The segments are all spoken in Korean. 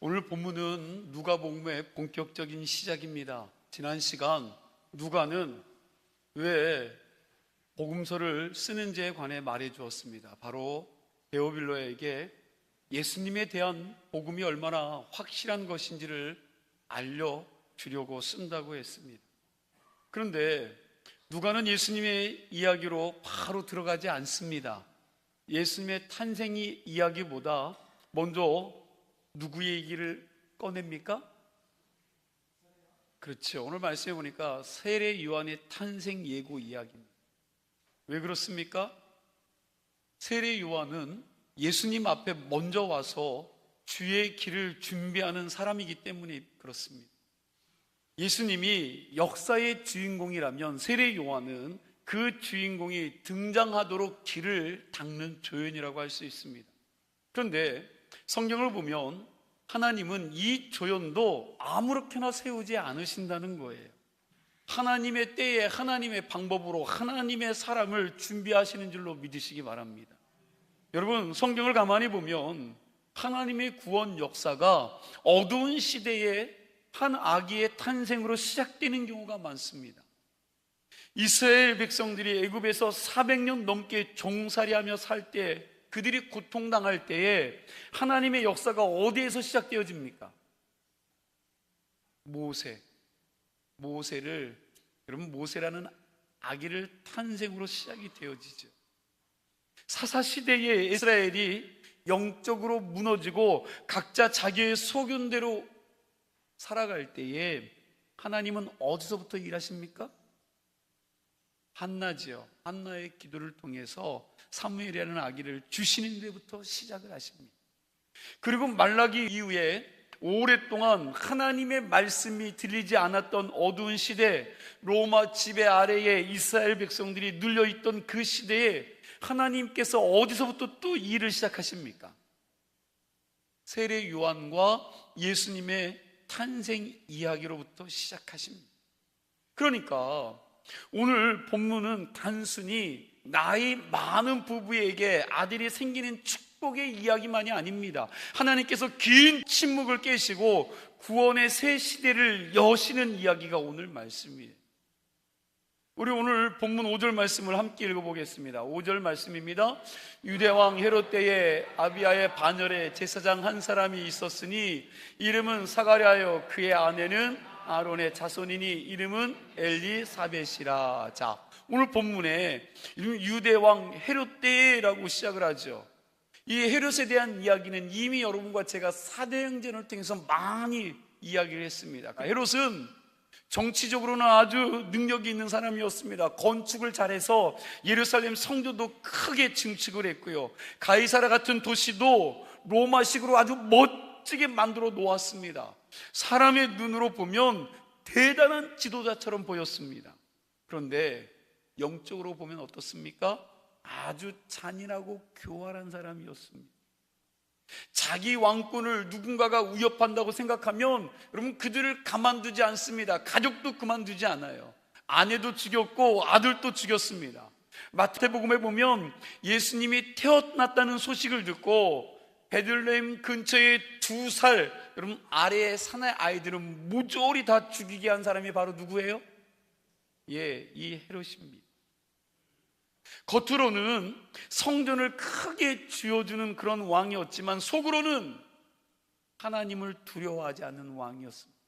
오늘 본문은 누가복음의 본격적인 시작입니다. 지난 시간 누가는 왜 복음서를 쓰는지에 관해 말해 주었습니다. 바로 데오빌로에게 예수님에 대한 복음이 얼마나 확실한 것인지를 알려주려고 쓴다고 했습니다. 그런데 누가는 예수님의 이야기로 바로 들어가지 않습니다. 예수님의 탄생이 이야기보다 먼저 누구의 얘기를 꺼냅니까? 그렇죠. 오늘 말씀해 보니까 세례 요한의 탄생 예고 이야기입니다. 왜 그렇습니까? 세례 요한은 예수님 앞에 먼저 와서 주의 길을 준비하는 사람이기 때문에 그렇습니다. 예수님이 역사의 주인공이라면 세례 요한은 그 주인공이 등장하도록 길을 닦는 조연이라고 할 수 있습니다. 그런데 성경을 보면 하나님은 이 조연도 아무렇게나 세우지 않으신다는 거예요. 하나님의 때에 하나님의 방법으로 하나님의 사람을 준비하시는 줄로 믿으시기 바랍니다. 여러분, 성경을 가만히 보면 하나님의 구원 역사가 어두운 시대에 한 아기의 탄생으로 시작되는 경우가 많습니다. 이스라엘 백성들이 애굽에서 400년 넘게 종살이하며 살 때, 그들이 고통당할 때에 하나님의 역사가 어디에서 시작되어집니까? 여러분, 모세라는 아기를 탄생으로 시작이 되어지죠. 사사시대의 이스라엘이 영적으로 무너지고 각자 자기의 소견대로 살아갈 때에 하나님은 어디서부터 일하십니까? 한나지요. 한나의 기도를 통해서 사무엘이라는 아기를 주시는 데부터 시작을 하십니다. 그리고 말라기 이후에 오랫동안 하나님의 말씀이 들리지 않았던 어두운 시대, 로마 지배 아래에 이스라엘 백성들이 눌려있던 그 시대에 하나님께서 어디서부터 또 일을 시작하십니까? 세례 요한과 예수님의 탄생 이야기로부터 시작하십니다. 그러니까 오늘 본문은 단순히 나이 많은 부부에게 아들이 생기는 축복의 이야기만이 아닙니다. 하나님께서 긴 침묵을 깨시고 구원의 새 시대를 여시는 이야기가 오늘 말씀이에요. 우리 오늘 본문 5절 말씀을 함께 읽어보겠습니다. 5절 말씀입니다. 유대왕 헤롯 때에 아비야의 반열에 제사장 한 사람이 있었으니 이름은 사가랴요 그의 아내는 아론의 자손이니 이름은 엘리사벳이라. 자, 오늘 본문에 유대왕 헤롯 때라고 시작을 하죠. 이 헤롯에 대한 이야기는 이미 여러분과 제가 사도행전을 통해서 많이 이야기를 했습니다. 헤롯은 정치적으로는 아주 능력이 있는 사람이었습니다. 건축을 잘해서 예루살렘 성전도 크게 증축을 했고요, 가이사라 같은 도시도 로마식으로 아주 멋지게 만들어 놓았습니다. 사람의 눈으로 보면 대단한 지도자처럼 보였습니다. 그런데 영적으로 보면 어떻습니까? 아주 잔인하고 교활한 사람이었습니다. 자기 왕권을 누군가가 위협한다고 생각하면 여러분 그들을 가만두지 않습니다. 가족도 그만두지 않아요. 아내도 죽였고 아들도 죽였습니다. 마태복음에 보면 예수님이 태어났다는 소식을 듣고 베들레헴 근처에 2살 여러분 아래의 산의 아이들은 모조리 다 죽이게 한 사람이 바로 누구예요? 이 헤롯입니다. 겉으로는 성전을 크게 쥐어주는 그런 왕이었지만 속으로는 하나님을 두려워하지 않는 왕이었습니다.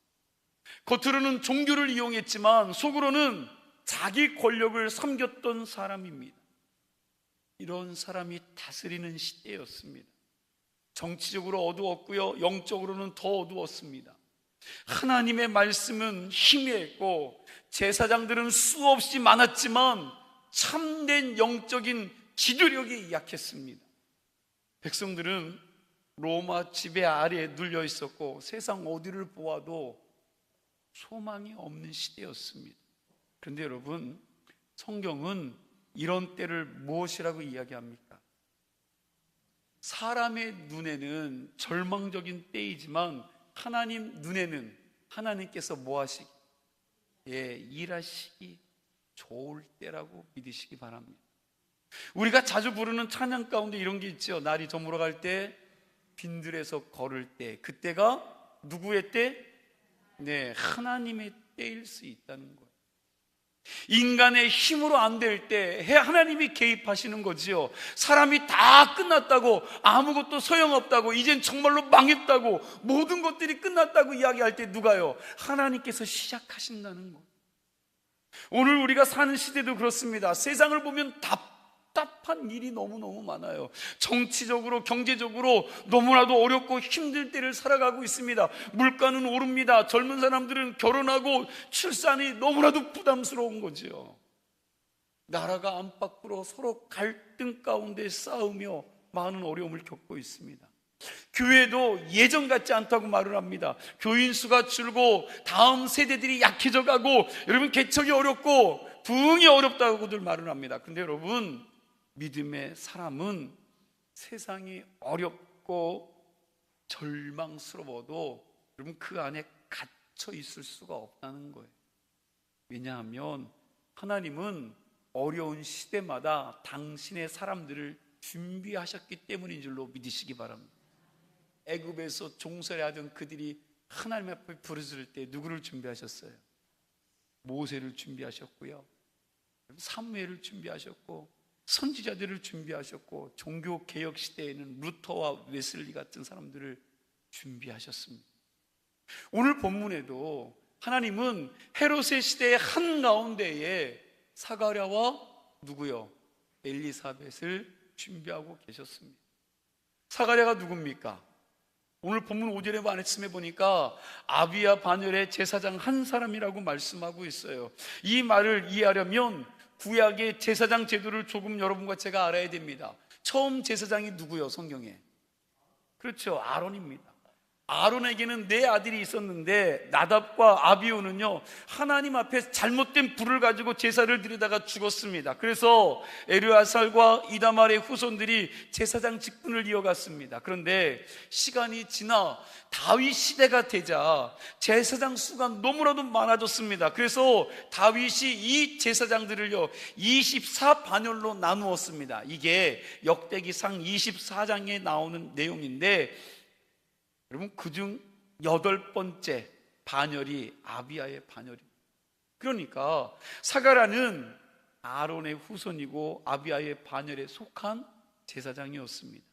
겉으로는 종교를 이용했지만 속으로는 자기 권력을 섬겼던 사람입니다. 이런 사람이 다스리는 시대였습니다. 정치적으로 어두웠고요, 영적으로는 더 어두웠습니다. 하나님의 말씀은 희미했고 제사장들은 수없이 많았지만 참된 영적인 지도력이 약했습니다. 백성들은 로마 지배 아래에 눌려 있었고 세상 어디를 보아도 소망이 없는 시대였습니다. 그런데 여러분, 성경은 이런 때를 무엇이라고 이야기합니까? 사람의 눈에는 절망적인 때이지만 하나님 눈에는 하나님께서 뭐 하시기? 일하시기 좋을 때라고 믿으시기 바랍니다. 우리가 자주 부르는 찬양 가운데 이런 게 있죠. 날이 저물어 갈 때 빈들에서 걸을 때, 그때가 누구의 때? 네, 하나님의 때일 수 있다는 거예요. 인간의 힘으로 안 될 때 하나님이 개입하시는 거지요. 사람이 다 끝났다고, 아무것도 소용없다고, 이젠 정말로 망했다고, 모든 것들이 끝났다고 이야기할 때 누가요? 하나님께서 시작하신다는 거. 오늘 우리가 사는 시대도 그렇습니다. 세상을 보면 답답한 일이 너무너무 많아요. 정치적으로, 경제적으로 너무나도 어렵고 힘들 때를 살아가고 있습니다. 물가는 오릅니다. 젊은 사람들은 결혼하고 출산이 너무나도 부담스러운 거죠. 나라가 안팎으로 서로 갈등 가운데 싸우며 많은 어려움을 겪고 있습니다. 교회도 예전 같지 않다고 말을 합니다. 교인 수가 줄고 다음 세대들이 약해져 가고, 여러분 개척이 어렵고 부흥이 어렵다고들 말을 합니다. 근데 여러분, 믿음의 사람은 세상이 어렵고 절망스러워도 여러분 그 안에 갇혀 있을 수가 없다는 거예요. 왜냐하면 하나님은 어려운 시대마다 당신의 사람들을 준비하셨기 때문인 줄로 믿으시기 바랍니다. 애굽에서 종살이하던 그들이 하나님 앞에 부르짖을 때 누구를 준비하셨어요? 모세를 준비하셨고요, 사무엘을 준비하셨고, 선지자들을 준비하셨고, 종교개혁 시대에는 루터와 웨슬리 같은 사람들을 준비하셨습니다. 오늘 본문에도 하나님은 헤롯의 시대의 한가운데에 사가랴와 누구요? 엘리사벳을 준비하고 계셨습니다. 사가랴가 누굽니까? 오늘 본문 5절의 말씀에 보니까 아비야 반열의 제사장 한 사람이라고 말씀하고 있어요. 이 말을 이해하려면 구약의 제사장 제도를 조금 여러분과 제가 알아야 됩니다. 처음 제사장이 누구요? 성경에? 그렇죠, 아론입니다. 아론에게는 네 아들이 있었는데 나답과 아비후는요, 하나님 앞에 잘못된 불을 가지고 제사를 드리다가 죽었습니다. 그래서 엘르아살과 이다말의 후손들이 제사장 직분을 이어갔습니다. 그런데 시간이 지나 다윗 시대가 되자 제사장 수가 너무나도 많아졌습니다. 그래서 다윗이 이 제사장들을요 24반열로 나누었습니다. 이게 역대기상 24장에 나오는 내용인데, 여러분 그중 8번째 반열이 아비야의 반열입니다. 그러니까 사가랴는 아론의 후손이고 아비야의 반열에 속한 제사장이었습니다.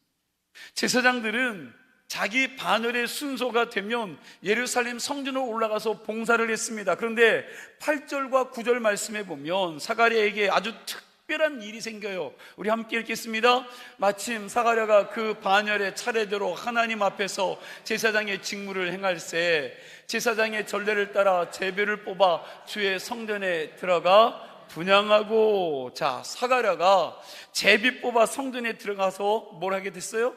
제사장들은 자기 반열의 순서가 되면 예루살렘 성전으로 올라가서 봉사를 했습니다. 그런데 8절과 9절 말씀에 보면 사가랴에게 아주 특별한 일이 생겨요. 우리 함께 읽겠습니다. 마침 사가랴가 그 반열의 차례대로 하나님 앞에서 제사장의 직무를 행할새 제사장의 전례를 따라 제비를 뽑아 주의 성전에 들어가 분향하고, 자, 사가랴가 제비 뽑아 성전에 들어가서 뭘 하게 됐어요?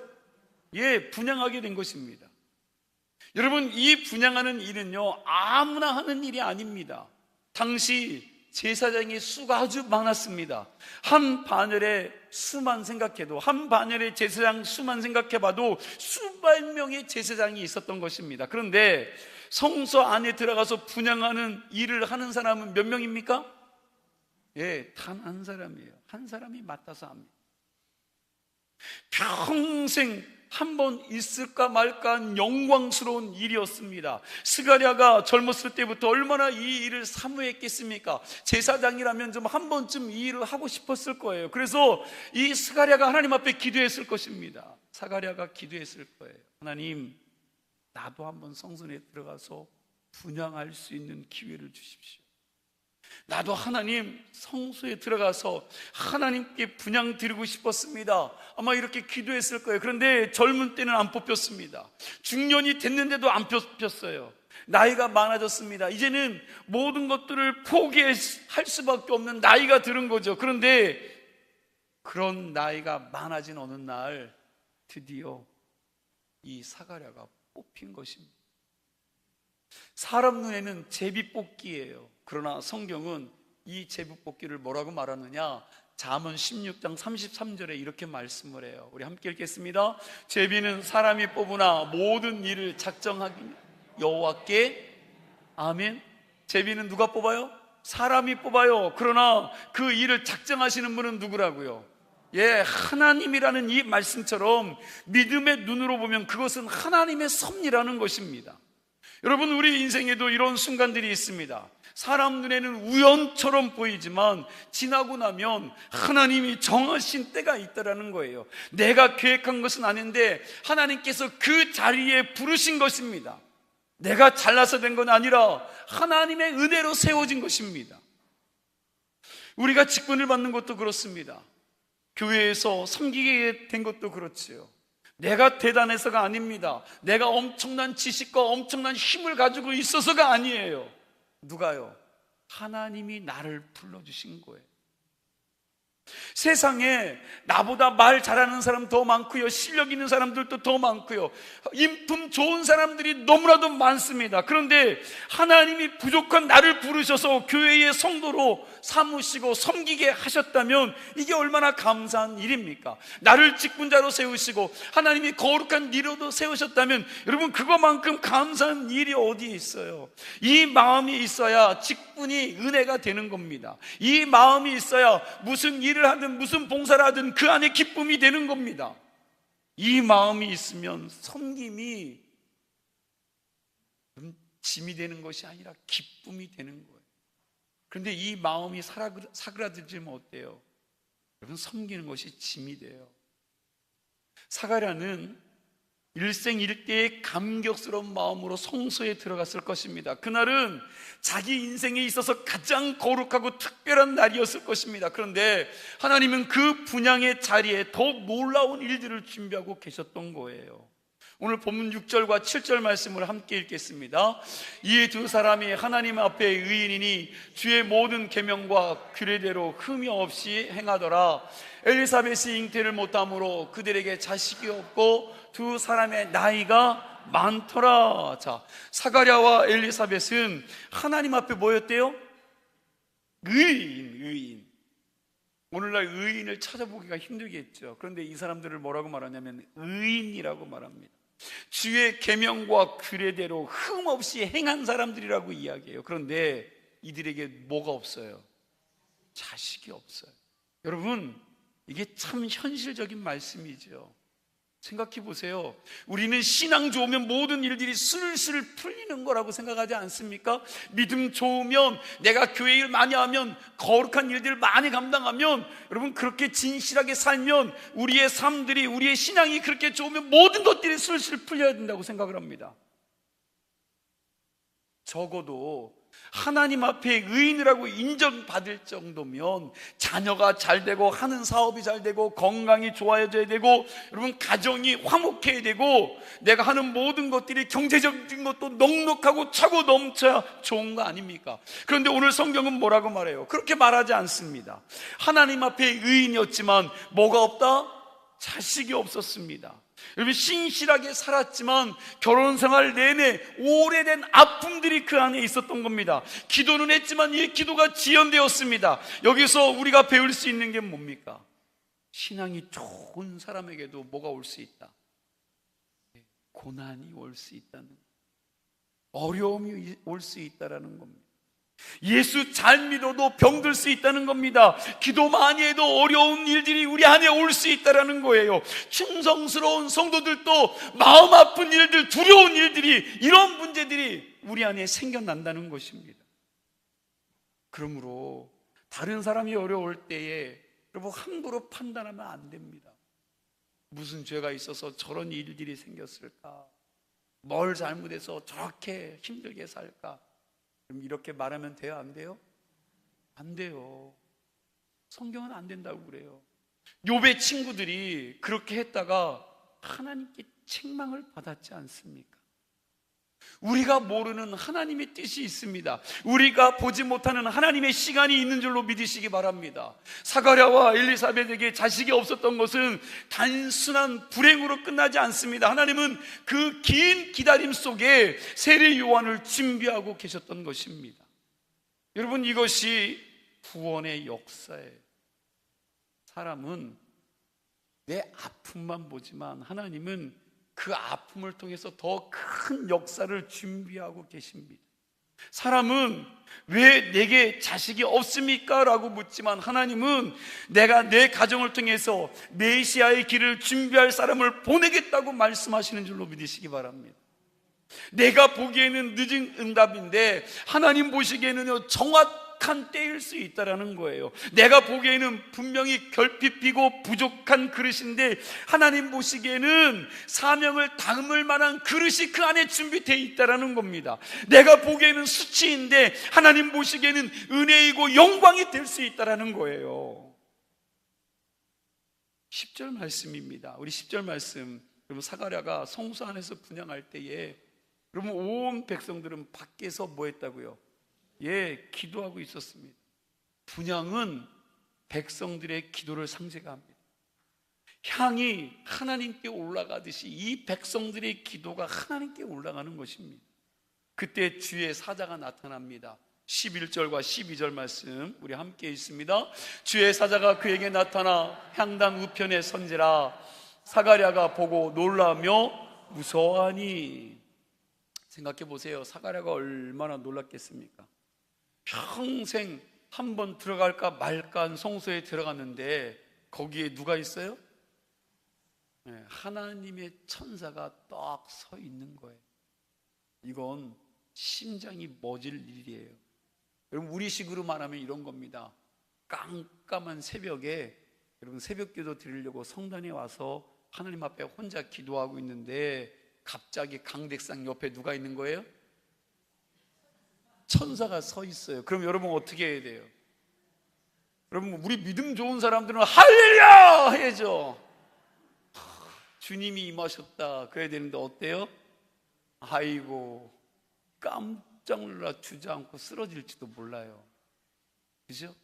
예, 분향하게 된 것입니다. 여러분, 이 분향하는 일은요 아무나 하는 일이 아닙니다. 당시 제사장의 수가 아주 많았습니다. 한 반열의 수만 생각해도, 한 반열의 제사장 수만 생각해봐도 수백 명의 제사장이 있었던 것입니다. 그런데 성소 안에 들어가서 분향하는 일을 하는 사람은 몇 명입니까? 예, 단 한 사람이에요. 한 사람이 맡아서 합니다. 평생 한 번 있을까 말까 한 영광스러운 일이었습니다. 스가랴가 젊었을 때부터 얼마나 이 일을 사모했겠습니까? 제사장이라면 좀 한 번쯤 이 일을 하고 싶었을 거예요. 그래서 이 스가랴가 하나님 앞에 기도했을 것입니다. 사가랴가 기도했을 거예요. 하나님, 나도 한번 성전에 들어가서 분향할 수 있는 기회를 주십시오. 나도 하나님 성소에 들어가서 하나님께 분향 드리고 싶었습니다. 아마 이렇게 기도했을 거예요. 그런데 젊은 때는 안 뽑혔습니다. 중년이 됐는데도 안 뽑혔어요. 나이가 많아졌습니다. 이제는 모든 것들을 포기할 수밖에 없는 나이가 들은 거죠. 그런데 그런 나이가 많아진 어느 날 드디어 이 사가랴가 뽑힌 것입니다. 사람 눈에는 제비뽑기예요. 그러나 성경은 이 제비뽑기를 뭐라고 말하느냐? 잠언 16장 33절에 이렇게 말씀을 해요. 우리 함께 읽겠습니다. 제비는 사람이 뽑으나 모든 일을 작정하기 여호와께. 아멘. 제비는 누가 뽑아요? 사람이 뽑아요. 그러나 그 일을 작정하시는 분은 누구라고요? 하나님이라는 이 말씀처럼 믿음의 눈으로 보면 그것은 하나님의 섭리라는 것입니다. 여러분, 우리 인생에도 이런 순간들이 있습니다. 사람 눈에는 우연처럼 보이지만 지나고 나면 하나님이 정하신 때가 있다라는 거예요. 내가 계획한 것은 아닌데 하나님께서 그 자리에 부르신 것입니다. 내가 잘나서 된 건 아니라 하나님의 은혜로 세워진 것입니다. 우리가 직분을 받는 것도 그렇습니다. 교회에서 섬기게 된 것도 그렇지요. 내가 대단해서가 아닙니다. 내가 엄청난 지식과 엄청난 힘을 가지고 있어서가 아니에요. 누가요? 하나님이 나를 불러주신 거예요. 세상에 나보다 말 잘하는 사람 더 많고요, 실력 있는 사람들도 더 많고요, 인품 좋은 사람들이 너무나도 많습니다. 그런데 하나님이 부족한 나를 부르셔서 교회의 성도로 삼으시고 섬기게 하셨다면 이게 얼마나 감사한 일입니까? 나를 직분자로 세우시고 하나님이 거룩한 리더도 세우셨다면 여러분, 그거만큼 감사한 일이 어디에 있어요? 이 마음이 있어야 직분이 은혜가 되는 겁니다. 이 마음이 있어야 무슨 일을 하든 무슨 봉사를 하든 그 안에 기쁨이 되는 겁니다. 이 마음이 있으면 섬김이 짐이 되는 것이 아니라 기쁨이 되는 거예요. 그런데 이 마음이 사그라들지면 어때요? 여러분, 섬기는 것이 짐이 돼요. 사가랴는 일생일대의 감격스러운 마음으로 성소에 들어갔을 것입니다. 그날은 자기 인생에 있어서 가장 거룩하고 특별한 날이었을 것입니다. 그런데 하나님은 그 분향의 자리에 더 놀라운 일들을 준비하고 계셨던 거예요. 오늘 본문 6절과 7절 말씀을 함께 읽겠습니다. 이 두 사람이 하나님 앞에 의인이니 주의 모든 계명과 규례대로 흠이 없이 행하더라. 엘리사벳이 잉태를 못함으로 그들에게 자식이 없고 두 사람의 나이가 많더라. 자, 사가랴와 엘리사벳은 하나님 앞에 뭐였대요? 의인. 오늘날 의인을 찾아보기가 힘들겠죠. 그런데 이 사람들을 뭐라고 말하냐면 의인이라고 말합니다. 주의 계명과 규례대로 흠없이 행한 사람들이라고 이야기해요. 그런데 이들에게 뭐가 없어요? 자식이 없어요. 여러분, 이게 참 현실적인 말씀이죠. 생각해 보세요. 우리는 신앙 좋으면 모든 일들이 슬슬 풀리는 거라고 생각하지 않습니까? 믿음 좋으면, 내가 교회 일 많이 하면, 거룩한 일들을 많이 감당하면, 여러분, 그렇게 진실하게 살면 우리의 삶들이, 우리의 신앙이 그렇게 좋으면 모든 것들이 슬슬 풀려야 된다고 생각을 합니다. 적어도 하나님 앞에 의인이라고 인정받을 정도면 자녀가 잘 되고 하는 사업이 잘 되고 건강이 좋아져야 되고 여러분 가정이 화목해야 되고 내가 하는 모든 것들이 경제적인 것도 넉넉하고 차고 넘쳐야 좋은 거 아닙니까? 그런데 오늘 성경은 뭐라고 말해요? 그렇게 말하지 않습니다. 하나님 앞에 의인이었지만 뭐가 없다? 자식이 없었습니다. 여러분, 신실하게 살았지만 결혼 생활 내내 오래된 아픔들이 그 안에 있었던 겁니다. 기도는 했지만 이 기도가 지연되었습니다. 여기서 우리가 배울 수 있는 게 뭡니까? 신앙이 좋은 사람에게도 뭐가 올 수 있다? 고난이 올 수 있다는, 어려움이 올 수 있다는 겁니다. 예수 잘 믿어도 병들 수 있다는 겁니다. 기도 많이 해도 어려운 일들이 우리 안에 올 수 있다는 거예요. 충성스러운 성도들도 마음 아픈 일들, 두려운 일들이, 이런 문제들이 우리 안에 생겨난다는 것입니다. 그러므로 다른 사람이 어려울 때에 여러분 함부로 판단하면 안 됩니다. 무슨 죄가 있어서 저런 일들이 생겼을까? 뭘 잘못해서 저렇게 힘들게 살까? 그럼 이렇게 말하면 돼요? 안 돼요? 안 돼요. 성경은 안 된다고 그래요. 욥의 친구들이 그렇게 했다가 하나님께 책망을 받았지 않습니까? 우리가 모르는 하나님의 뜻이 있습니다. 우리가 보지 못하는 하나님의 시간이 있는 줄로 믿으시기 바랍니다. 사가랴와 엘리사벳에게 자식이 없었던 것은 단순한 불행으로 끝나지 않습니다. 하나님은 그 긴 기다림 속에 세례 요한을 준비하고 계셨던 것입니다. 여러분, 이것이 구원의 역사예요. 사람은 내 아픔만 보지만 하나님은 그 아픔을 통해서 더 큰 역사를 준비하고 계십니다. 사람은 왜 내게 자식이 없습니까? 라고 묻지만 하나님은 내가 내 가정을 통해서 메시아의 길을 준비할 사람을 보내겠다고 말씀하시는 줄로 믿으시기 바랍니다. 내가 보기에는 늦은 응답인데 하나님 보시기에는 정확한 때일 수 있다는 거예요. 내가 보기에는 분명히 결핍이고 부족한 그릇인데 하나님 보시기에는 사명을 담을 만한 그릇이 그 안에 준비되어 있다는 겁니다. 내가 보기에는 수치인데 하나님 보시기에는 은혜이고 영광이 될 수 있다는 거예요. 10절 말씀입니다. 우리 10절 말씀, 여러분, 사가랴가 성소 안에서 분향할 때에 여러분 온 백성들은 밖에서 뭐 했다고요? 기도하고 있었습니다. 분향은 백성들의 기도를 상징합니다. 향이 하나님께 올라가듯이 이 백성들의 기도가 하나님께 올라가는 것입니다. 그때 주의 사자가 나타납니다. 11절과 12절 말씀 우리 함께 있습니다. 주의 사자가 그에게 나타나 향단 우편에 선지라. 사가랴가 보고 놀라며 무서워하니. 생각해 보세요. 사가랴가 얼마나 놀랐겠습니까? 평생 한번 들어갈까 말까 한 성소에 들어갔는데 거기에 누가 있어요? 하나님의 천사가 딱 서 있는 거예요. 이건 심장이 멎을 일이에요. 여러분, 우리식으로 말하면 이런 겁니다. 깜깜한 새벽에 여러분 새벽기도 드리려고 성단에 와서 하나님 앞에 혼자 기도하고 있는데 갑자기 강대상 옆에 누가 있는 거예요? 천사가 서 있어요. 그럼 여러분 어떻게 해야 돼요? 여러분, 우리 믿음 좋은 사람들은 할렐루야 해야죠. 주님이 임하셨다 그래야 되는데 어때요? 아이고, 깜짝 놀라 주저앉고 쓰러질지도 몰라요. 그죠?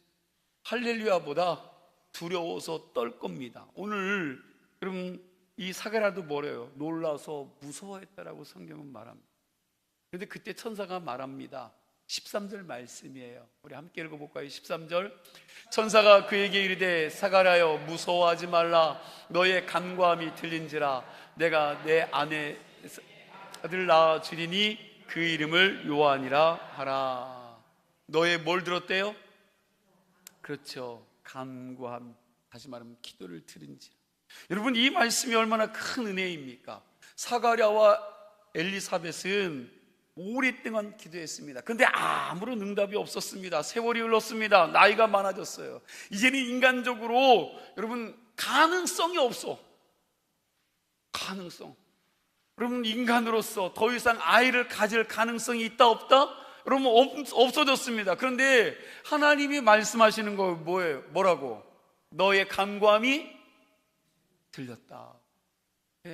할렐루야보다 두려워서 떨 겁니다. 오늘 여러분 이 사가랴도 뭐래요? 놀라서 무서워했다라고 성경은 말합니다. 그런데 그때 천사가 말합니다. 13절 말씀이에요. 우리 함께 읽어볼까요? 13절. 천사가 그에게 이르되 사가랴여 무서워하지 말라. 너의 간구함이 들린지라. 내가 내 아내 아들 낳아 주리니 그 이름을 요한이라 하라. 너의 뭘 들었대요? 그렇죠, 간구함, 다시 말하면 기도를 들은지라. 여러분, 이 말씀이 얼마나 큰 은혜입니까? 사가랴와 엘리사벳은 오랫동안 기도했습니다. 그런데 아무런 응답이 없었습니다. 세월이 흘렀습니다. 나이가 많아졌어요. 이제는 인간적으로 여러분 가능성이 없어. 가능성. 여러분, 인간으로서 더 이상 아이를 가질 가능성이 있다 없다? 여러분 없어졌습니다. 그런데 하나님이 말씀하시는 거 뭐예요? 뭐라고? 너의 간구함이 들렸다.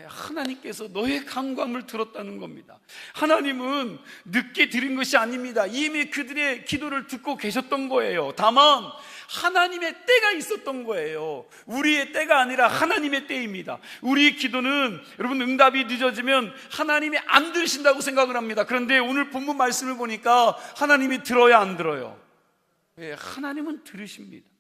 하나님께서 너의 간구함을 들었다는 겁니다. 하나님은 늦게 드린 것이 아닙니다. 이미 그들의 기도를 듣고 계셨던 거예요. 다만 하나님의 때가 있었던 거예요. 우리의 때가 아니라 하나님의 때입니다. 우리의 기도는 여러분 응답이 늦어지면 하나님이 안 들으신다고 생각을 합니다. 그런데 오늘 본문 말씀을 보니까 하나님이 들어야 안 들어요? 하나님은 들으십니다.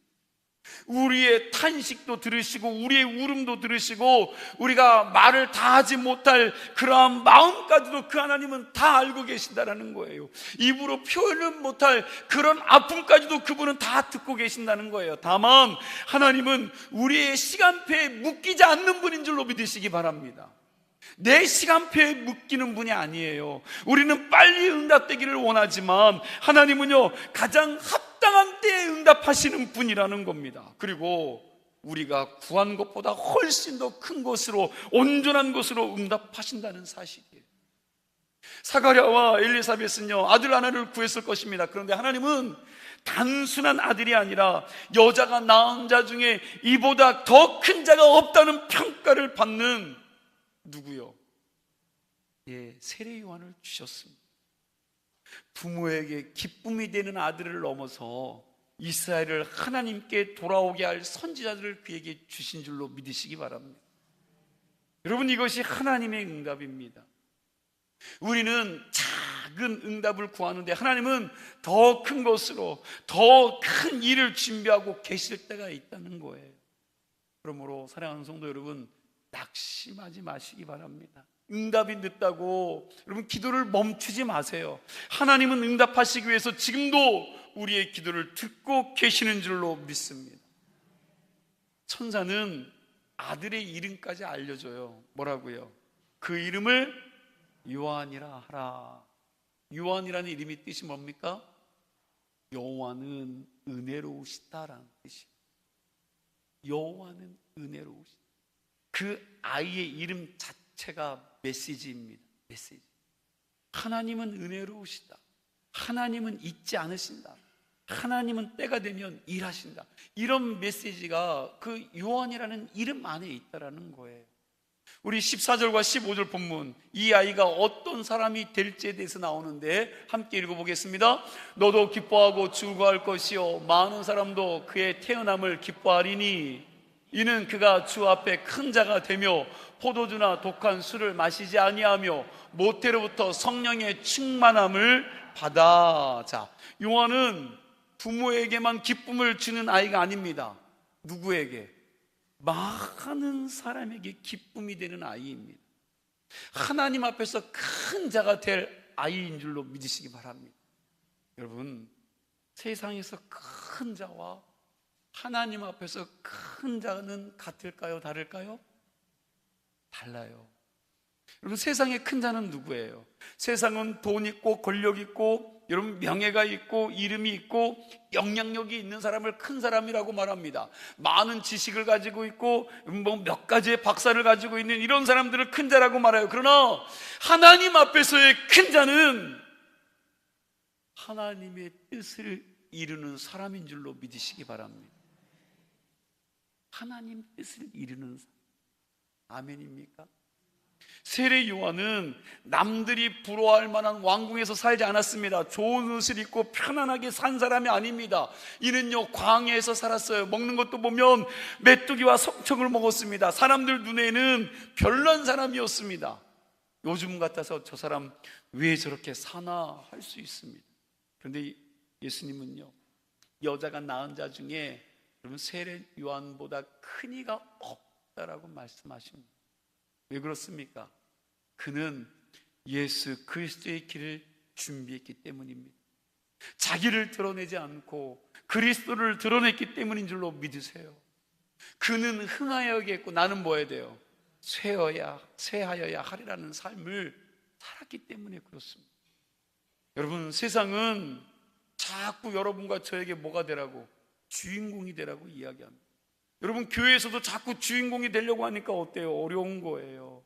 우리의 탄식도 들으시고 우리의 울음도 들으시고 우리가 말을 다 하지 못할 그러한 마음까지도 그 하나님은 다 알고 계신다는 거예요. 입으로 표현을 못할 그런 아픔까지도 그분은 다 듣고 계신다는 거예요. 다만 하나님은 우리의 시간표에 묶이지 않는 분인 줄로 믿으시기 바랍니다. 내 시간표에 묶이는 분이 아니에요. 우리는 빨리 응답되기를 원하지만 하나님은요 가장 합당한 때에 응답하시는 분이라는 겁니다. 그리고 우리가 구한 것보다 훨씬 더 큰 것으로, 온전한 것으로 응답하신다는 사실이에요. 사가랴와 엘리사벳은요 아들 하나를 구했을 것입니다. 그런데 하나님은 단순한 아들이 아니라 여자가 낳은 자 중에 이보다 더 큰 자가 없다는 평가를 받는 누구요? 세례 요한을 주셨습니다. 부모에게 기쁨이 되는 아들을 넘어서 이스라엘을 하나님께 돌아오게 할 선지자들을 그에게 주신 줄로 믿으시기 바랍니다. 여러분, 이것이 하나님의 응답입니다. 우리는 작은 응답을 구하는데 하나님은 더 큰 것으로 더 큰 일을 준비하고 계실 때가 있다는 거예요. 그러므로 사랑하는 성도 여러분, 낙심하지 마시기 바랍니다. 응답이 늦다고 여러분 기도를 멈추지 마세요. 하나님은 응답하시기 위해서 지금도 우리의 기도를 듣고 계시는 줄로 믿습니다. 천사는 아들의 이름까지 알려줘요. 뭐라고요? 그 이름을 요한이라 하라. 요한이라는 이름의 뜻이 뭡니까? 여호와는 은혜로우시다라는 뜻이에요. 여호와는 은혜로우시다. 그 아이의 이름 자체가 메시지입니다. 메시지. 하나님은 은혜로우시다. 하나님은 잊지 않으신다. 하나님은 때가 되면 일하신다. 이런 메시지가 그 요한이라는 이름 안에 있다라는 거예요. 우리 14절과 15절 본문, 이 아이가 어떤 사람이 될지에 대해서 나오는데 함께 읽어보겠습니다. 너도 기뻐하고 즐거워할 것이요 많은 사람도 그의 태어남을 기뻐하리니 이는 그가 주 앞에 큰 자가 되며 포도주나 독한 술을 마시지 아니하며 모태로부터 성령의 충만함을 받아. 자, 요한은 부모에게만 기쁨을 주는 아이가 아닙니다. 누구에게? 많은 사람에게 기쁨이 되는 아이입니다. 하나님 앞에서 큰 자가 될 아이인 줄로 믿으시기 바랍니다. 여러분, 세상에서 큰 자와 하나님 앞에서 큰 자는 같을까요? 다를까요? 달라요. 여러분, 세상의 큰 자는 누구예요? 세상은 돈 있고 권력 있고 여러분 명예가 있고 이름이 있고 영향력이 있는 사람을 큰 사람이라고 말합니다. 많은 지식을 가지고 있고 뭐 몇 가지의 박사를 가지고 있는 이런 사람들을 큰 자라고 말해요. 그러나 하나님 앞에서의 큰 자는 하나님의 뜻을 이루는 사람인 줄로 믿으시기 바랍니다. 하나님 뜻을 이루는 사람. 아멘입니까? 세례 요한은 남들이 부러워할 만한 왕궁에서 살지 않았습니다. 좋은 옷을 입고 편안하게 산 사람이 아닙니다. 이는요 광야에서 살았어요. 먹는 것도 보면 메뚜기와 석청을 먹었습니다. 사람들 눈에는 별난 사람이었습니다. 요즘 같아서 저 사람 왜 저렇게 사나 할 수 있습니다. 그런데 예수님은요 여자가 낳은 자 중에 여러분 세례 요한보다 큰 이가 없다라고 말씀하십니다. 왜 그렇습니까? 그는 예수 그리스도의 길을 준비했기 때문입니다. 자기를 드러내지 않고 그리스도를 드러냈기 때문인 줄로 믿으세요. 그는 흥하여야겠고 나는 뭐 해야 돼요? 쇠하여야 하리라는 삶을 살았기 때문에 그렇습니다. 여러분, 세상은 자꾸 여러분과 저에게 뭐가 되라고? 주인공이 되라고 이야기합니다. 여러분, 교회에서도 자꾸 주인공이 되려고 하니까 어때요? 어려운 거예요.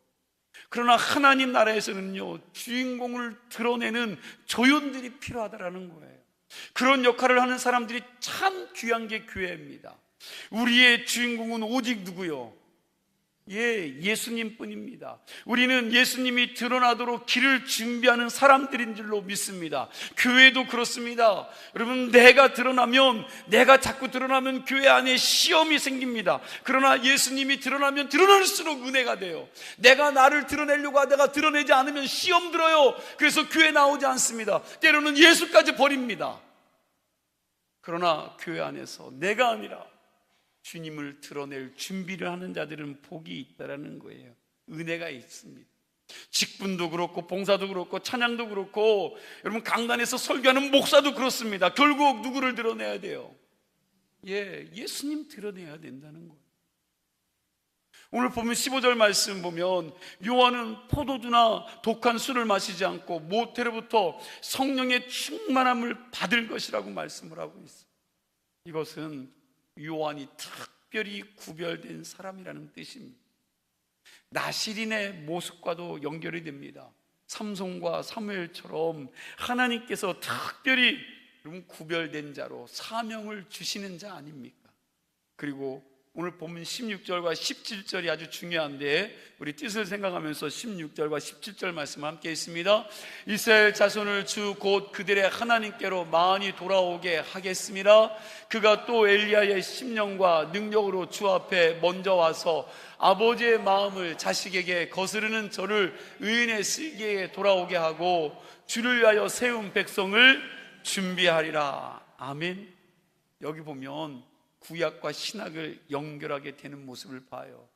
그러나 하나님 나라에서는요 주인공을 드러내는 조연들이 필요하다라는 거예요. 그런 역할을 하는 사람들이 참 귀한 게 교회입니다. 우리의 주인공은 오직 누구요? 예수님 뿐입니다. 우리는 예수님이 드러나도록 길을 준비하는 사람들인 줄로 믿습니다. 교회도 그렇습니다. 여러분, 내가 자꾸 드러나면 교회 안에 시험이 생깁니다. 그러나 예수님이 드러나면 드러날수록 은혜가 돼요. 내가 나를 드러내려고 하다가 드러내지 않으면 시험 들어요. 그래서 교회 나오지 않습니다. 때로는 예수까지 버립니다. 그러나 교회 안에서 내가 아니라 주님을 드러낼 준비를 하는 자들은 복이 있다라는 거예요. 은혜가 있습니다. 직분도 그렇고 봉사도 그렇고 찬양도 그렇고 여러분 강단에서 설교하는 목사도 그렇습니다. 결국 누구를 드러내야 돼요? 예수님 드러내야 된다는 거예요. 오늘 보면 15절 말씀 보면 요한은 포도주나 독한 술을 마시지 않고 모태로부터 성령의 충만함을 받을 것이라고 말씀을 하고 있어요. 이것은 요한이 특별히 구별된 사람이라는 뜻입니다. 나시린의 모습과도 연결이 됩니다. 삼손과 사무엘처럼 하나님께서 특별히 구별된 자로 사명을 주시는 자 아닙니까? 그리고 오늘 보면 16절과 17절이 아주 중요한데 우리 뜻을 생각하면서 16절과 17절 말씀 함께 있습니다. 이스라엘 자손을 주 곧 그들의 하나님께로 많이 돌아오게 하겠습니다. 그가 또 엘리야의 심령과 능력으로 주 앞에 먼저 와서 아버지의 마음을 자식에게 거스르는 저를 의인의 슬기에 돌아오게 하고 주를 위하여 세운 백성을 준비하리라. 아멘. 여기 보면 구약과 신약을 연결하게 되는 모습을 봐요.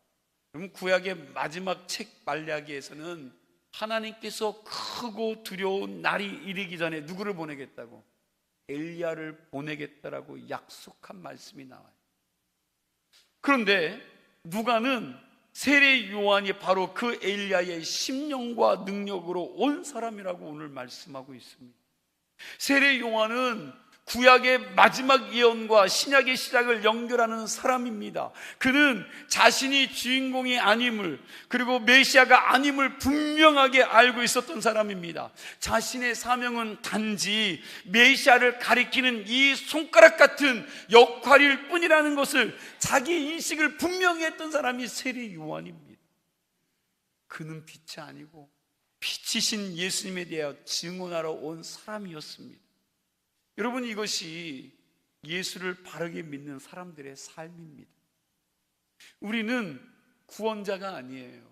그럼 구약의 마지막 책 말라기에서는 하나님께서 크고 두려운 날이 이르기 전에 누구를 보내겠다고? 엘리야를 보내겠다라고 약속한 말씀이 나와요. 그런데 누가는 세례 요한이 바로 그 엘리야의 심령과 능력으로 온 사람이라고 오늘 말씀하고 있습니다. 세례 요한은 구약의 마지막 예언과 신약의 시작을 연결하는 사람입니다. 그는 자신이 주인공이 아님을, 그리고 메시아가 아님을 분명하게 알고 있었던 사람입니다. 자신의 사명은 단지 메시아를 가리키는 이 손가락 같은 역할일 뿐이라는 것을 자기 인식을 분명히 했던 사람이 세례 요한입니다. 그는 빛이 아니고 빛이신 예수님에 대하여 증언하러 온 사람이었습니다. 여러분, 이것이 예수를 바르게 믿는 사람들의 삶입니다. 우리는 구원자가 아니에요.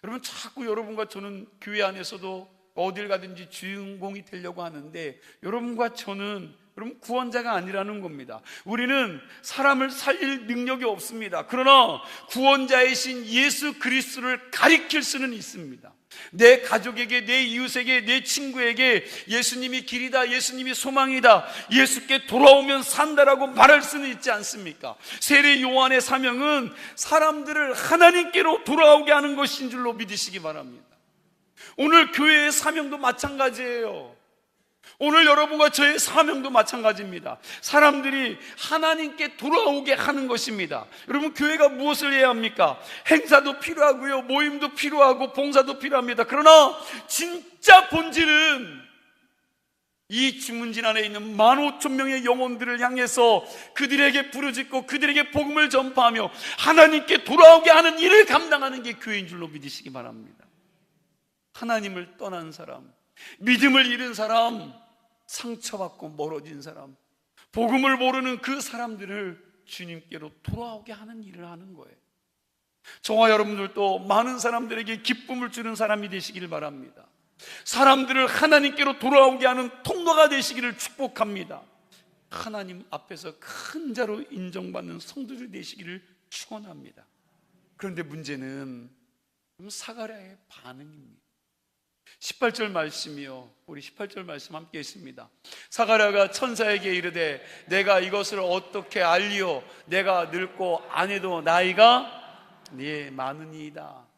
여러분, 자꾸 여러분과 저는 교회 안에서도 어딜 가든지 주인공이 되려고 하는데, 여러분과 저는 여러분 구원자가 아니라는 겁니다. 우리는 사람을 살릴 능력이 없습니다. 그러나 구원자이신 예수 그리스도를 가리킬 수는 있습니다. 내 가족에게, 내 이웃에게, 내 친구에게 예수님이 길이다, 예수님이 소망이다, 예수께 돌아오면 산다라고 말할 수는 있지 않습니까? 세례 요한의 사명은 사람들을 하나님께로 돌아오게 하는 것인 줄로 믿으시기 바랍니다. 오늘 교회의 사명도 마찬가지예요. 오늘 여러분과 저의 사명도 마찬가지입니다. 사람들이 하나님께 돌아오게 하는 것입니다. 여러분, 교회가 무엇을 해야 합니까? 행사도 필요하고요, 모임도 필요하고 봉사도 필요합니다. 그러나 진짜 본질은 이 주문진 안에 있는 15,000명의 영혼들을 향해서 그들에게 부르짖고 그들에게 복음을 전파하며 하나님께 돌아오게 하는 일을 감당하는 게 교회인 줄로 믿으시기 바랍니다. 하나님을 떠난 사람, 믿음을 잃은 사람, 상처받고 멀어진 사람, 복음을 모르는 그 사람들을 주님께로 돌아오게 하는 일을 하는 거예요. 저와 여러분들도 많은 사람들에게 기쁨을 주는 사람이 되시기를 바랍니다. 사람들을 하나님께로 돌아오게 하는 통로가 되시기를 축복합니다. 하나님 앞에서 큰 자로 인정받는 성도들 되시기를 축원합니다. 그런데 문제는 사가랴의 반응입니다. 18절 말씀이요, 우리 18절 말씀 함께 있습니다. 사가랴가 천사에게 이르되 내가 이것을 어떻게 알리오? 내가 늙고 아내도 나이가 많으니이다.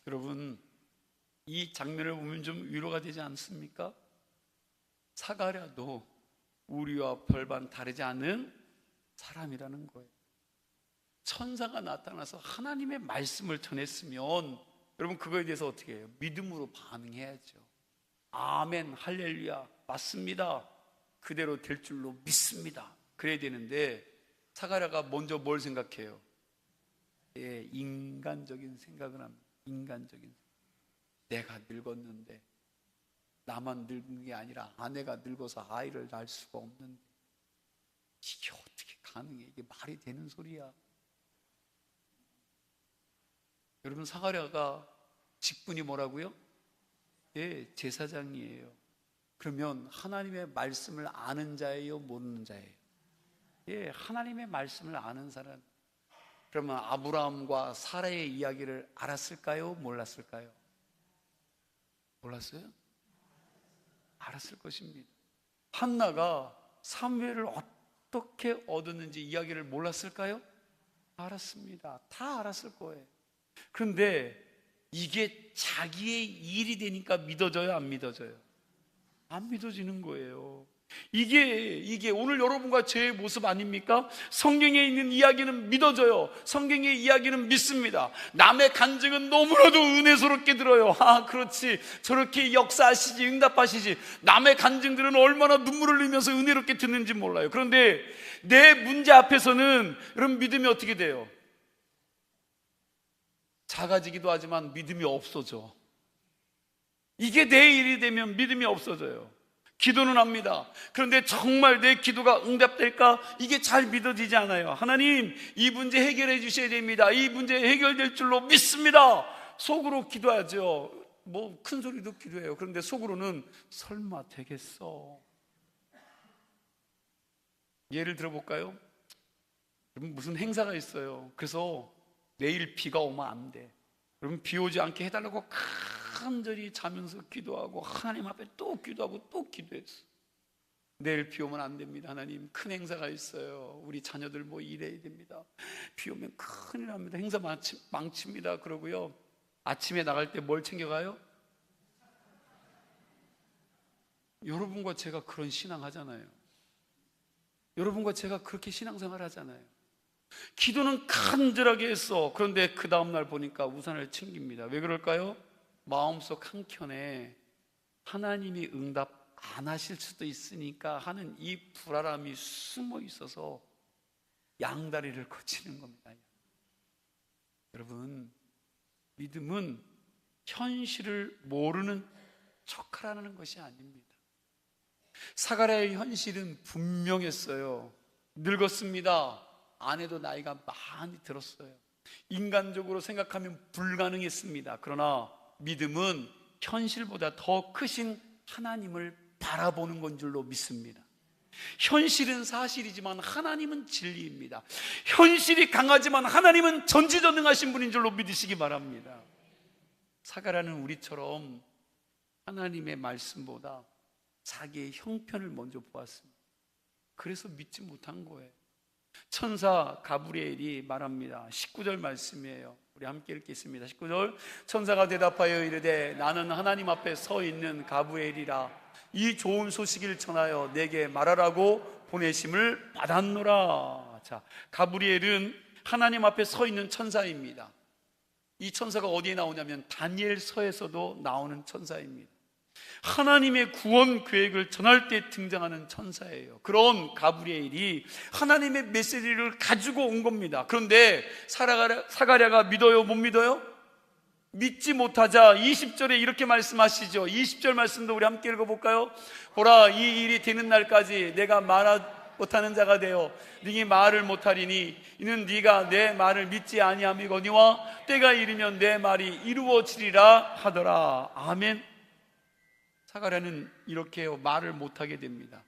여러분, 이 장면을 보면 좀 위로가 되지 않습니까? 사가랴도 우리와 별반 다르지 않은 사람이라는 거예요. 천사가 나타나서 하나님의 말씀을 전했으면 여러분, 그거에 대해서 어떻게 해요? 믿음으로 반응해야죠. 아멘, 할렐루야, 맞습니다, 그대로 될 줄로 믿습니다, 그래야 되는데 사가랴가 먼저 뭘 생각해요? 인간적인 생각을 합니다. 인간적인 생각. 내가 늙었는데, 나만 늙은 게 아니라 아내가 늙어서 아이를 낳을 수가 없는데 이게 어떻게 가능해? 이게 말이 되는 소리야? 여러분, 사가랴가 직분이 뭐라고요? 제사장이에요. 그러면 하나님의 말씀을 아는 자예요, 모르는 자예요? 하나님의 말씀을 아는 사람. 그러면 아브라함과 사라의 이야기를 알았을까요? 몰랐을까요? 몰랐어요? 알았을 것입니다. 한나가 사무엘을 어떻게 얻었는지 이야기를 몰랐을까요? 알았습니다. 다 알았을 거예요. 그런데 이게 자기의 일이 되니까 믿어져요, 안 믿어져요? 안 믿어지는 거예요. 이게 오늘 여러분과 제 모습 아닙니까? 성경에 있는 이야기는 믿어져요. 성경의 이야기는 믿습니다. 남의 간증은 너무나도 은혜스럽게 들어요. 그렇지, 저렇게 역사하시지, 응답하시지. 남의 간증들은 얼마나 눈물을 흘리면서 은혜롭게 듣는지 몰라요. 그런데 내 문제 앞에서는 여러분, 믿음이 어떻게 돼요? 작아지기도 하지만 믿음이 없어져. 이게 내 일이 되면 믿음이 없어져요. 기도는 합니다. 그런데 정말 내 기도가 응답될까? 이게 잘 믿어지지 않아요. 하나님, 이 문제 해결해 주셔야 됩니다. 이 문제 해결될 줄로 믿습니다. 속으로 기도하죠. 뭐 큰 소리도 기도해요. 그런데 속으로는 설마 되겠어? 예를 들어볼까요? 무슨 행사가 있어요. 그래서 내일 비가 오면 안 돼. 그러면 비 오지 않게 해달라고 간절히 자면서 기도하고 하나님 앞에 또 기도하고 또 기도했어. 내일 비 오면 안 됩니다. 하나님, 큰 행사가 있어요. 우리 자녀들 뭐 일해야 됩니다. 비 오면 큰일 납니다. 행사 망칩니다. 그러고요, 아침에 나갈 때 뭘 챙겨가요? 여러분과 제가 그런 신앙 하잖아요. 여러분과 제가 그렇게 신앙생활 하잖아요. 기도는 간절하게 했어. 그런데 그 다음날 보니까 우산을 챙깁니다. 왜 그럴까요? 마음속 한켠에 하나님이 응답 안 하실 수도 있으니까 하는 이 불안함이 숨어 있어서 양다리를 거치는 겁니다. 여러분, 믿음은 현실을 모르는 척하라는 것이 아닙니다. 사가랴의 현실은 분명했어요. 늙었습니다. 아내도 나이가 많이 들었어요. 인간적으로 생각하면 불가능했습니다. 그러나 믿음은 현실보다 더 크신 하나님을 바라보는 건 줄로 믿습니다. 현실은 사실이지만 하나님은 진리입니다. 현실이 강하지만 하나님은 전지전능하신 분인 줄로 믿으시기 바랍니다. 사가랴는 우리처럼 하나님의 말씀보다 자기의 형편을 먼저 보았습니다. 그래서 믿지 못한 거예요. 천사 가브리엘이 말합니다. 19절 말씀이에요. 우리 함께 읽겠습니다. 19절, 천사가 대답하여 이르되 나는 하나님 앞에 서 있는 가브리엘이라. 이 좋은 소식을 전하여 내게 말하라고 보내심을 받았노라. 자, 가브리엘은 하나님 앞에 서 있는 천사입니다. 이 천사가 어디에 나오냐면 다니엘서에서도 나오는 천사입니다. 하나님의 구원 계획을 전할 때 등장하는 천사예요. 그런 가브리엘이 하나님의 메시지를 가지고 온 겁니다. 그런데 사가랴가 믿어요? 못 믿어요? 믿지 못하자 20절에 이렇게 말씀하시죠. 20절 말씀도 우리 함께 읽어볼까요? 보라, 이 일이 되는 날까지 내가 말 못하는 자가 되어 네가 말을 못하리니 이는 네가 내 말을 믿지 아니함이거니와 때가 이르면 내 말이 이루어지리라 하더라. 아멘. 사가랴는 이렇게 말을 못하게 됩니다.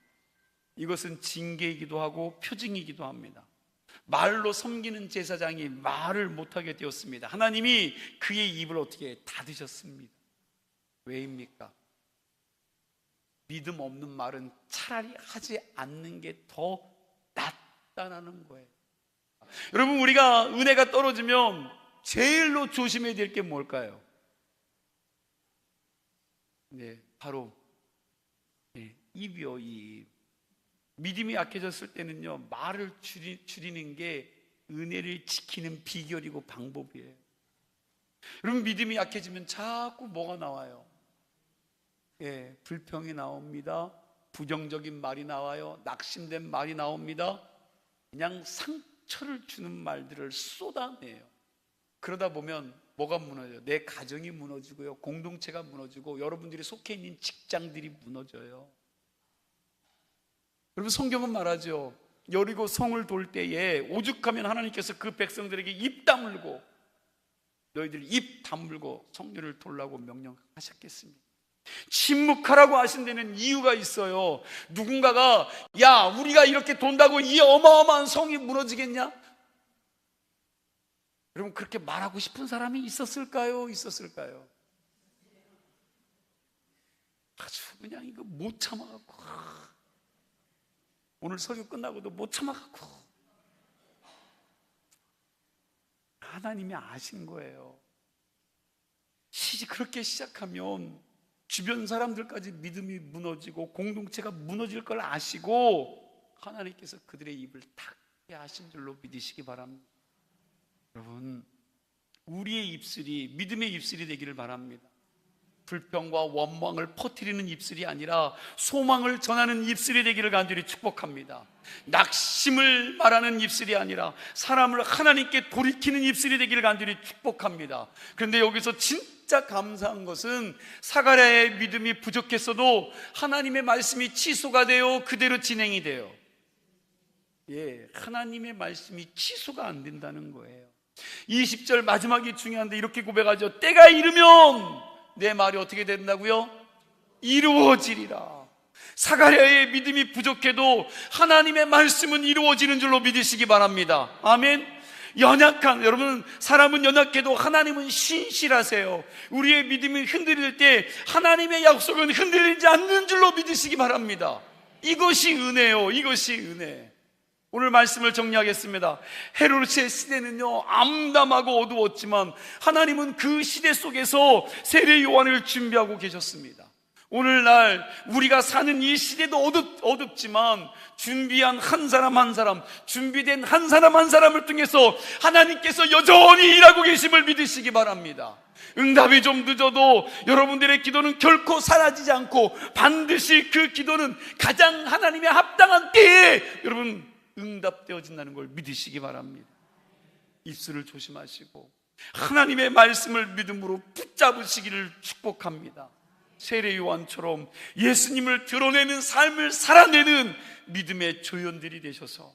이것은 징계이기도 하고 표징이기도 합니다. 말로 섬기는 제사장이 말을 못하게 되었습니다. 하나님이 그의 입을 어떻게 닫으셨습니다. 왜입니까? 믿음 없는 말은 차라리 하지 않는 게 더 낫다는 거예요. 여러분, 우리가 은혜가 떨어지면 제일로 조심해야 될 게 뭘까요? 네, 바로 입이요. 입. 믿음이 약해졌을 때는요, 말을 줄이는 게 은혜를 지키는 비결이고 방법이에요. 여러분, 믿음이 약해지면 자꾸 뭐가 나와요? 불평이 나옵니다. 부정적인 말이 나와요. 낙심된 말이 나옵니다. 그냥 상처를 주는 말들을 쏟아내요. 그러다 보면 뭐가 무너져요? 내 가정이 무너지고요, 공동체가 무너지고 여러분들이 속해 있는 직장들이 무너져요. 여러분, 성경은 말하죠. 여리고 성을 돌 때에 오죽하면 하나님께서 그 백성들에게 입 다물고 너희들 입 다물고 성전을 돌라고 명령하셨겠습니까? 침묵하라고 하신 데는 이유가 있어요. 누군가가 야, 우리가 이렇게 돈다고 이 어마어마한 성이 무너지겠냐? 여러분, 그렇게 말하고 싶은 사람이 있었을까요? 있었을까요? 아주 그냥 이거 못 참아갖고, 오늘 설교 끝나고도 못 참아갖고, 하나님이 아신 거예요. 그렇게 시작하면 주변 사람들까지 믿음이 무너지고 공동체가 무너질 걸 아시고 하나님께서 그들의 입을 닫게 하신 줄로 믿으시기 바랍니다. 여러분, 우리의 입술이 믿음의 입술이 되기를 바랍니다. 불평과 원망을 퍼뜨리는 입술이 아니라 소망을 전하는 입술이 되기를 간절히 축복합니다. 낙심을 말하는 입술이 아니라 사람을 하나님께 돌이키는 입술이 되기를 간절히 축복합니다. 그런데 여기서 진짜 감사한 것은 사가랴의 믿음이 부족했어도 하나님의 말씀이 취소가 되어 그대로 진행이 돼요. 하나님의 말씀이 취소가 안 된다는 거예요. 20절 마지막이 중요한데 이렇게 고백하죠. 때가 이르면 내 말이 어떻게 된다고요? 이루어지리라. 사가랴의 믿음이 부족해도 하나님의 말씀은 이루어지는 줄로 믿으시기 바랍니다. 아멘. 연약한, 여러분, 사람은 연약해도 하나님은 신실하세요. 우리의 믿음이 흔들릴 때 하나님의 약속은 흔들리지 않는 줄로 믿으시기 바랍니다. 이것이 은혜요, 이것이 은혜. 오늘 말씀을 정리하겠습니다. 헤롯의 시대는요, 암담하고 어두웠지만 하나님은 그 시대 속에서 세례 요한을 준비하고 계셨습니다. 오늘날 우리가 사는 이 시대도 어둡지만 준비한 한 사람 한 사람, 준비된 한 사람 한 사람을 통해서 하나님께서 여전히 일하고 계심을 믿으시기 바랍니다. 응답이 좀 늦어도 여러분들의 기도는 결코 사라지지 않고 반드시 그 기도는 가장 하나님의 합당한 때에 여러분 응답되어진다는 걸 믿으시기 바랍니다. 입술을 조심하시고 하나님의 말씀을 믿음으로 붙잡으시기를 축복합니다. 세례 요한처럼 예수님을 드러내는 삶을 살아내는 믿음의 조연들이 되셔서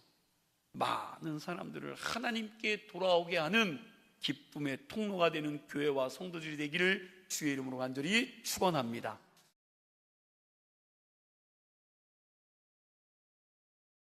많은 사람들을 하나님께 돌아오게 하는 기쁨의 통로가 되는 교회와 성도들이 되기를 주의 이름으로 간절히 축원합니다.